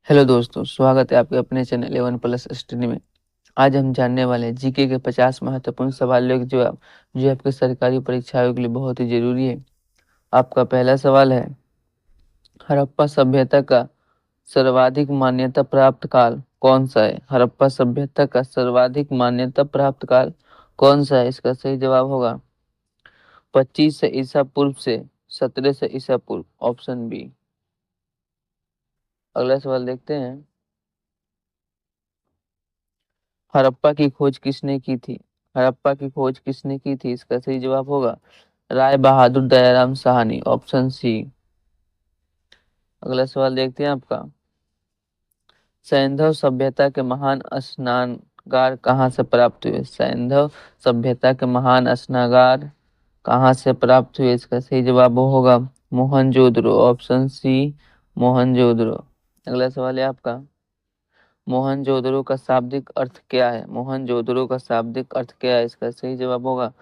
Hello दोस्तों, स्वागत है आपके अपने चैनल 11 प्लस स्टडी में। आज हम जानने वाले हैं जीके के 50 महत्वपूर्ण सवालों के जवाब जो आपके सरकारी परीक्षाओं के लिए बहुत ही जरूरी है। आपका पहला सवाल है, हड़प्पा सभ्यता का सर्वाधिक मान्यता प्राप्त काल कौन सा है? हड़प्पा सभ्यता का सर्वाधिक मान्यता प्राप्त काल कौन सा है? इसका सही जवाब होगा 25 से ईसा पूर्व से 17 से ईसा पूर्व, ऑप्शन बी। अगला सवाल देखते हैं, हड़प्पा की खोज किसने की थी? हड़प्पा की खोज किसने की थी? इसका सही जवाब होगा राय बहादुर दयाराम साहनी, ऑप्शन सी। अगला सवाल देखते हैं आपका, सैंधव सभ्यता के महान स्नानगार कहाँ से प्राप्त हुए? सैंधव सभ्यता के महान स्नानगार कहाँ से प्राप्त हुए? इसका सही जवाब होगा मोहनजोदड़ो, ऑप्शन सी, मोहनजोदड़ो। अगला सवाल है आपका, मोहनजोदड़ो का शाब्दिक अर्थ क्या है? मोहनजोदड़ो का शाब्दिक अर्थ क्या है? इसका सही जवाब होगा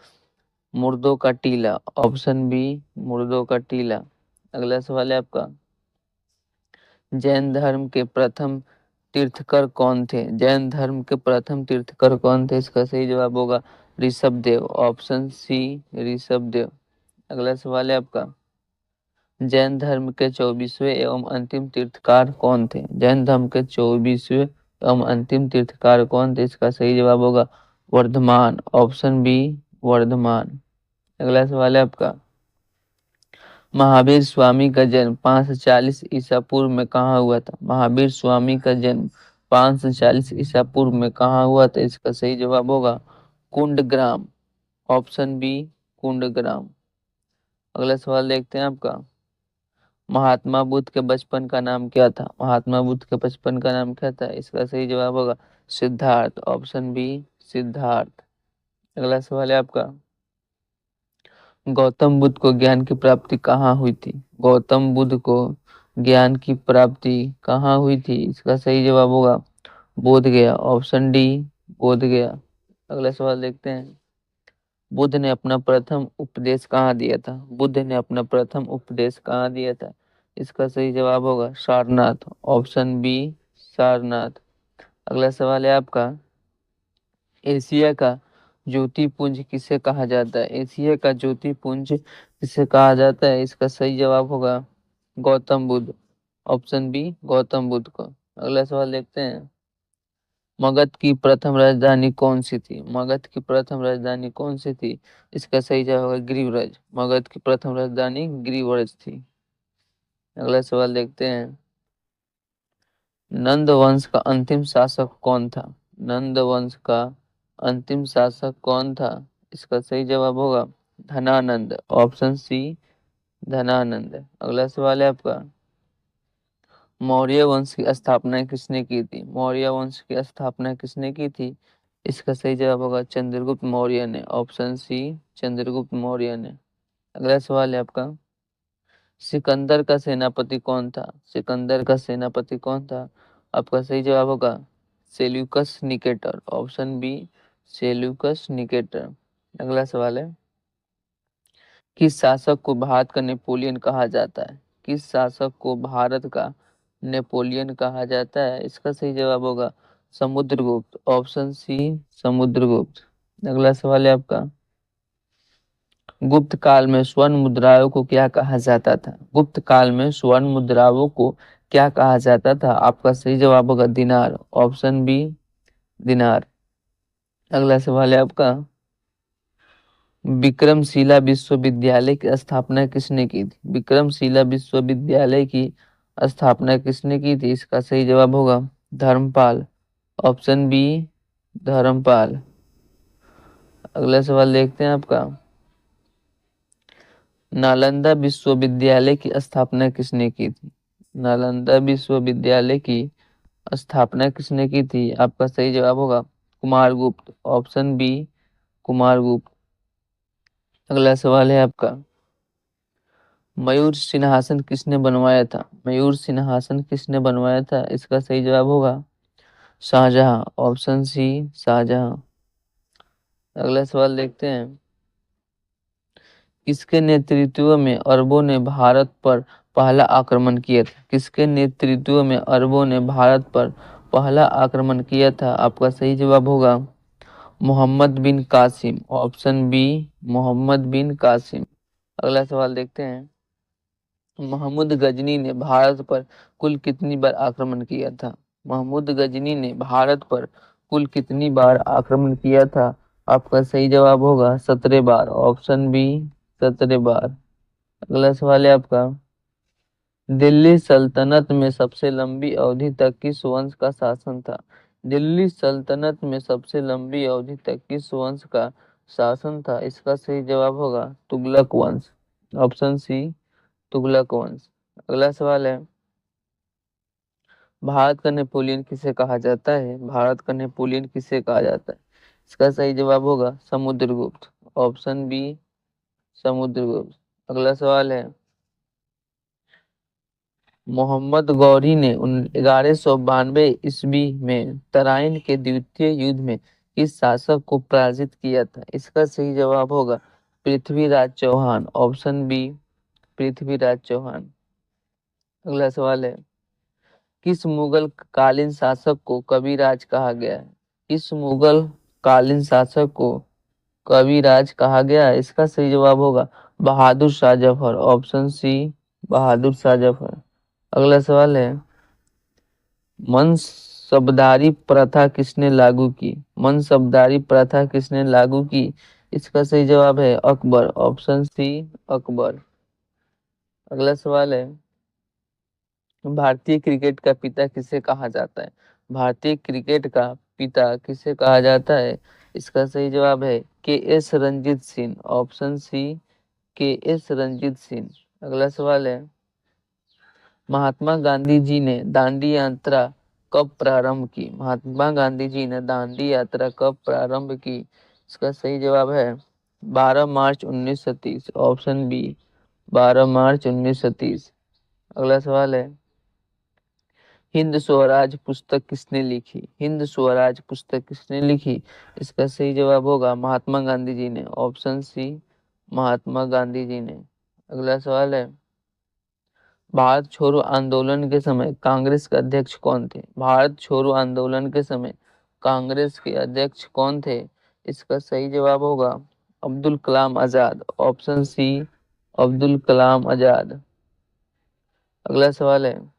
मुर्दों का टीला, ऑप्शन बी, मुर्दों का टीला। अगला सवाल है आपका, जैन धर्म के प्रथम तीर्थकर कौन थे? जैन धर्म के प्रथम तीर्थकर कौन थे? इसका सही जवाब होगा ऋषभदेव, ऑप्शन सी, ऋषभदेव। अगला सवाल है आपका, जैन धर्म के 24वें एवं अंतिम तीर्थकार कौन थे? जैन धर्म के 24वें एवं अंतिम तीर्थकार कौन थे? इसका सही जवाब होगा वर्धमान, ऑप्शन बी, वर्धमान। अगला सवाल है आपका, महावीर स्वामी का जन्म 540 ईसा पूर्व में कहाँ हुआ था? महावीर स्वामी का जन्म 540 ईसा पूर्व में कहाँ हुआ था? इसका सही जवाब होगा कुंडग्राम, ऑप्शन बी, कुंडग्राम। अगला सवाल देखते हैं आपका, महात्मा बुद्ध के बचपन का नाम क्या था? महात्मा बुद्ध के बचपन का नाम क्या था? इसका सही जवाब होगा सिद्धार्थ, ऑप्शन बी, सिद्धार्थ। अगला सवाल है आपका, गौतम बुद्ध को ज्ञान की प्राप्ति कहाँ हुई थी? गौतम बुद्ध को ज्ञान की प्राप्ति कहाँ हुई थी? इसका सही जवाब होगा बोध गया, ऑप्शन डी, बोध गया। अगला सवाल देखते हैं, बुद्ध ने अपना प्रथम उपदेश कहाँ दिया था? बुद्ध ने अपना प्रथम उपदेश कहाँ दिया था? इसका सही जवाब होगा सारनाथ, ऑप्शन बी, सारनाथ। अगला सवाल है आपका, एशिया का ज्योतिपुंज किसे कहा जाता है? एशिया का ज्योतिपुंज किसे कहा जाता है? इसका सही जवाब होगा गौतम बुद्ध, ऑप्शन बी, गौतम बुद्ध को। अगला सवाल देखते हैं, मगध की प्रथम राजधानी कौन सी थी? मगध की प्रथम राजधानी कौन सी थी? इसका सही जवाब होगा गिरिव्रज। मगध की प्रथम राजधानी गिरिव्रज थी। अगला सवाल देखते हैं, नंद वंश का अंतिम शासक कौन था? नंद वंश का अंतिम शासक कौन था? इसका सही जवाब होगा धनानंद, ऑप्शन सी, धनानंद। अगला सवाल है आपका, मौर्य वंश की स्थापना किसने की थी? मौर्य वंश की स्थापना किसने की थी? इसका सही जवाब होगा चंद्रगुप्त मौर्य ने, ऑप्शन सी, चंद्रगुप्त मौर्य ने। अगला सवाल है आपका, सिकंदर का सेनापति कौन था? सिकंदर का सेनापति कौन था? आपका सही जवाब होगा Seleucus Nicator, option B, Seleucus Nicator. अगला सवाल है, किस शासक को भारत का नेपोलियन कहा जाता है? किस शासक को भारत का नेपोलियन कहा जाता है? इसका सही जवाब होगा समुद्रगुप्त, ऑप्शन सी, समुद्रगुप्त। अगला सवाल है आपका, गुप्त काल में स्वर्ण मुद्राओं को क्या कहा जाता था? गुप्त काल में स्वर्ण मुद्राओं को क्या कहा जाता था? आपका सही जवाब होगा दिनार, ऑप्शन बी, दिनार। अगला सवाल है आपका, विक्रमशिला विश्वविद्यालय की स्थापना किसने की थी? विक्रमशिला विश्वविद्यालय की स्थापना किसने की थी? इसका सही जवाब होगा धर्मपाल, ऑप्शन बी, धर्मपाल। अगला सवाल देखते हैं आपका, नालंदा विश्वविद्यालय की स्थापना किसने की थी? नालंदा विश्वविद्यालय की स्थापना किसने की थी? आपका सही जवाब होगा कुमारगुप्त, ऑप्शन बी, कुमारगुप्त। अगला सवाल है आपका, मयूर सिंहासन किसने बनवाया था? मयूर सिंहासन किसने बनवाया था? इसका सही जवाब होगा शाहजहां, ऑप्शन सी, शाहजहां। अगला सवाल देखते हैं, किसके नेतृत्व में अरबों ने भारत पर पहला आक्रमण किया था? किसके नेतृत्व में अरबों ने भारत पर पहला आक्रमण किया था? आपका सही जवाब होगा मोहम्मद बिन कासिम। ऑप्शन बी मोहम्मद बिन कासिम। अगला सवाल देखते हैं। महमूद गजनी ने भारत पर कुल कितनी बार आक्रमण किया था? महमूद गजनी ने भारत पर कुल कितनी बार आक्रमण किया था? आपका सही जवाब होगा 17 बार। ऑप्शन बी 17 बार। अगला सवाल है आपका। दिल्ली सल्तनत में सबसे लंबी अवधि तक किस वंश का शासन था? दिल्ली सल्तनत में सबसे लंबी अवधि तक किस वंश का शासन था? इसका सही जवाब होगा तुगलक वंश। ऑप्शन सी तुगलक वंश। अगला सवाल है। भारत का नेपोलियन किसे कहा जाता है? भारत का नेपोलियन किसे कहा जाता है? इसका सही जवाब होगा समुद्रगुप्त। Option B Samudragupta. अगला सवाल है। मोहम्मद गौरी ने 1192 ईस्वी में तराइन के द्वितीय युद्ध में किस शासक को पराजित किया था? इसका सही जवाब होगा पृथ्वीराज चौहान। Option B Prithviraj Chauhan. अगला सवाल है। किस मुगल कालीन शासक को कविराज कहा गया है? किस मुगल कालीन शासक को कविराज कहा गया है? इसका सही जवाब होगा बहादुर शाह जफर। Option C Bahadur Shah Zafar. अगला सवाल है। मनसबदारी प्रथा किसने लागू की? मनसबदारी प्रथा किसने लागू की? इसका सही जवाब है अकबर। Option C Akbar. अगला सवाल है। भारतीय क्रिकेट का पिता किसे कहा जाता है? भारतीय क्रिकेट का पिता किसे कहा जाता है? इसका सही जवाब है K S Ranjit Singh. Option C K S Ranjit Singh. अगला सवाल है। महात्मा गांधी जी ने दांडी यात्रा कब प्रारंभ की? महात्मा गांधी जी ने दांडी यात्रा कब प्रारंभ की? इसका सही जवाब है 12 मार्च 1930। ऑप्शन बी 12 मार्च 1930। अगला सवाल है। हिंद स्वराज पुस्तक किसने लिखी? हिंद स्वराज पुस्तक किसने लिखी? इसका सही जवाब होगा महात्मा गांधी जी ने। ऑप्शन सी महात्मा गांधी जी ने। अगला सवाल है। भारत छोड़ो आंदोलन के समय कांग्रेस के अध्यक्ष कौन थे? भारत छोड़ो आंदोलन के समय कांग्रेस के अध्यक्ष कौन थे? इसका सही जवाब होगा अब्दुल कलाम आजाद। Option C Abdul Kalam Azad. अगला सवाल है।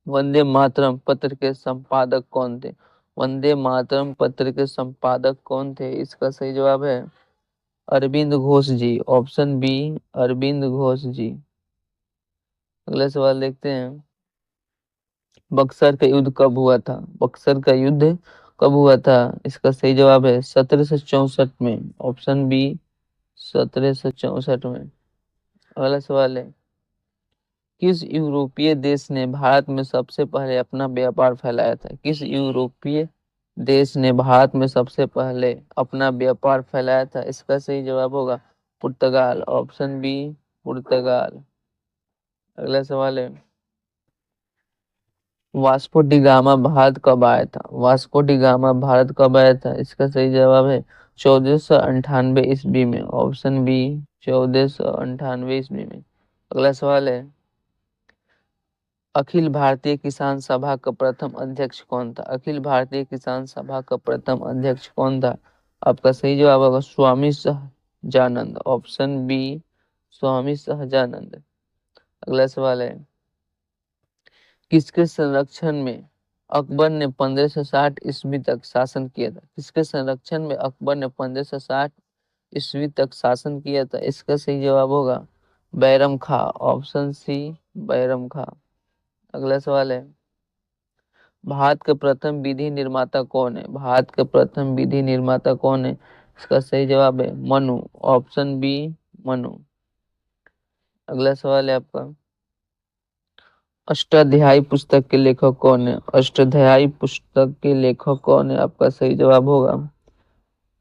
वंदे मातरम पत्र के संपादक कौन थे? वंदे मातरम पत्र के संपादक कौन थे? इसका सही जवाब है अरविंद घोष जी। ऑप्शन बी अरविंद घोष जी। अगला सवाल देखते हैं। बक्सर का युद्ध कब हुआ था? बक्सर का युद्ध कब हुआ था? इसका सही जवाब है 1764 में। ऑप्शन बी 1764 में। अगला सवाल है। किस यूरोपीय देश ने भारत में सबसे पहले अपना व्यापार फैलाया था? किस यूरोपीय देश ने भारत में सबसे पहले अपना व्यापार फैलाया था? इसका सही जवाब होगा पुर्तगाल। ऑप्शन बी पुर्तगाल। अगला सवाल है। वास्को डी गामा भारत कब आया था? वास्को डी गामा भारत कब आया था? इसका सही जवाब है 1498 ईस्वी में। ऑप्शन बी 1498 ईस्वी में। अगला सवाल है। अखिल भारतीय किसान सभा का प्रथम अध्यक्ष कौन था? अखिल भारतीय किसान सभा का प्रथम अध्यक्ष कौन था? आपका सही जवाब होगा स्वामी सहजानंद। Option B Swami Sahajanand. अगला सवाल है। किसके संरक्षण में अकबर ने 1560 ईस्वी तक शासन किया था? किसके संरक्षण में अकबर ने 1560 ईस्वी तक शासन किया था? इसका सही जवाब होगा बैरम खां। ऑप्शन सी बैरम खां। अगला सवाल है। भारत के प्रथम विधि निर्माता कौन है? भारत के प्रथम विधि निर्माता कौन है? इसका सही जवाब है मनु। Option B Manu. अगला सवाल है आपका। अष्टाध्यायी पुस्तक के लेखक कौन है? अष्टाध्यायी पुस्तक के लेखक कौन है? आपका सही जवाब होगा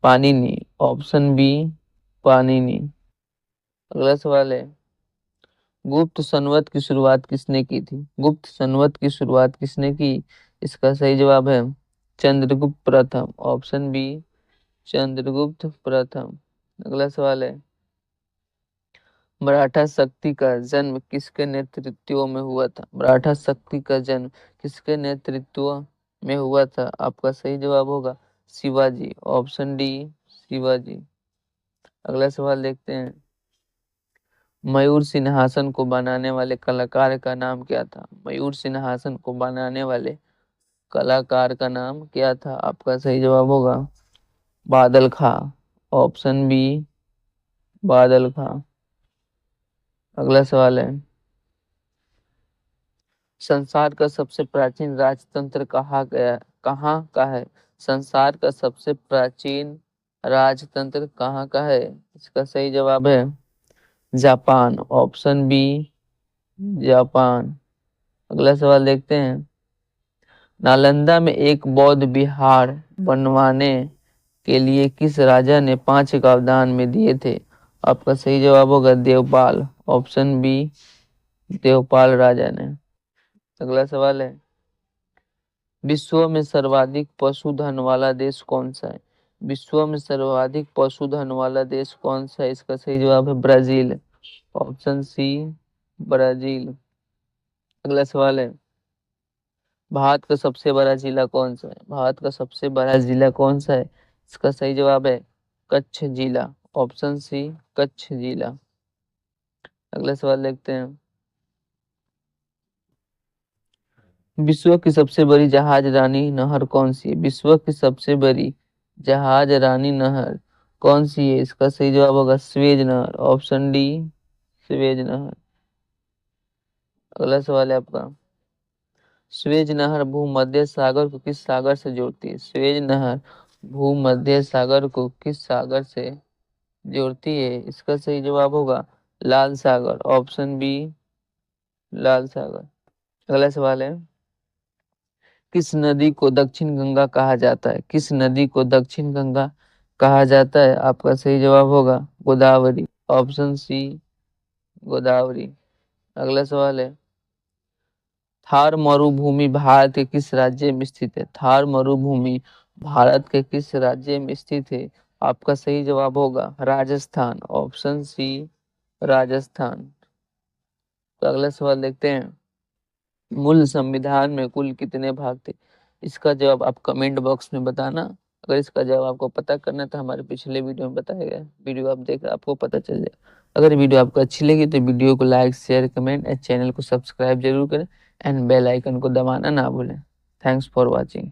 पाणिनि। Option B Panini. अगला सवाल है। गुप्त संवत की शुरुआत किसने की थी? गुप्त संवत की शुरुआत किसने की? इसका सही जवाब है चंद्रगुप्त प्रथम। ऑप्शन बी चंद्रगुप्त प्रथम। अगला सवाल है। मराठा शक्ति का जन्म किसके नेतृत्व में हुआ था? मराठा शक्ति का जन्म किसके नेतृत्व में हुआ था? आपका सही जवाब होगा शिवाजी। Option D Shivaji. अगला सवाल देखते हैं। मयूर सिंहासन को बनाने वाले कलाकार का नाम क्या था? मयूर सिंहासन को बनाने वाले कलाकार का नाम क्या था? आपका सही जवाब होगा बादल खां। ऑप्शन बी बादल खां। अगला सवाल है, संसार का सबसे प्राचीन राजतंत्र कहाँ का है? संसार का सबसे प्राचीन राजतंत्र कहाँ का है? इसका सही जवाब है जापान। Option B Japan. अगला सवाल देखते हैं। नालंदा में एक बौद्ध विहार बनवाने के लिए किस राजा ने 5 गांव दान में दिए थे? आपका सही जवाब होगा देवपाल। ऑप्शन बी देवपाल राजा ने। अगला सवाल है, विश्व में सर्वाधिक पशुधन वाला देश कौन सा है? विश्व में सर्वाधिक पशुधन वाला देश कौन सा है? इसका सही जवाब है ब्राजील। Option C Brazil. अगला सवाल है, भारत का सबसे बड़ा जिला कौन सा है? भारत का सबसे बड़ा जिला कौन सा है? इसका सही जवाब है कच्छ जिला। ऑप्शन सी कच्छ जिला। अगला सवाल देखते हैं। विश्व की सबसे बड़ी जहाज रानी नहर कौन सी है? विश्व की सबसे बड़ी जहाज रानी नहर कौन सी है? इसका सही जवाब होगा स्वेज नहर। ऑप्शन डी स्वेज नहर। अगला सवाल है आपका, स्वेज नहर भूमध्य सागर को किस सागर से जोड़ती है? स्वेज नहर भूमध्य सागर को किस सागर से जोड़ती है? इसका सही जवाब होगा लाल सागर। ऑप्शन बी लाल सागर। अगला सवाल है, किस नदी को दक्षिण गंगा कहा जाता है? किस नदी को दक्षिण गंगा कहा जाता है? आपका सही जवाब होगा गोदावरी। Option C Godavari. अगला सवाल है, थार मरुभूमि भारत के किस राज्य में स्थित है? थार मरुभूमि भारत के किस राज्य में स्थित है? आपका सही जवाब होगा राजस्थान। Option C Rajasthan. तो अगला सवाल देखते हैं, मूल संविधान में कुल कितने भाग थे? इसका जवाब आप कमेंट बॉक्स में बताना। अगर इसका जवाब आपको पता करना है तो हमारे पिछले वीडियो में बताया गया वीडियो आप देख आपको पता चल जाए। अगर वीडियो आपको अच्छी लगी तो वीडियो को like share comment and channel को सब्सक्राइब जरूर करें एंड बेल आइकन को दबाना ना भूलें। Thanks for watching.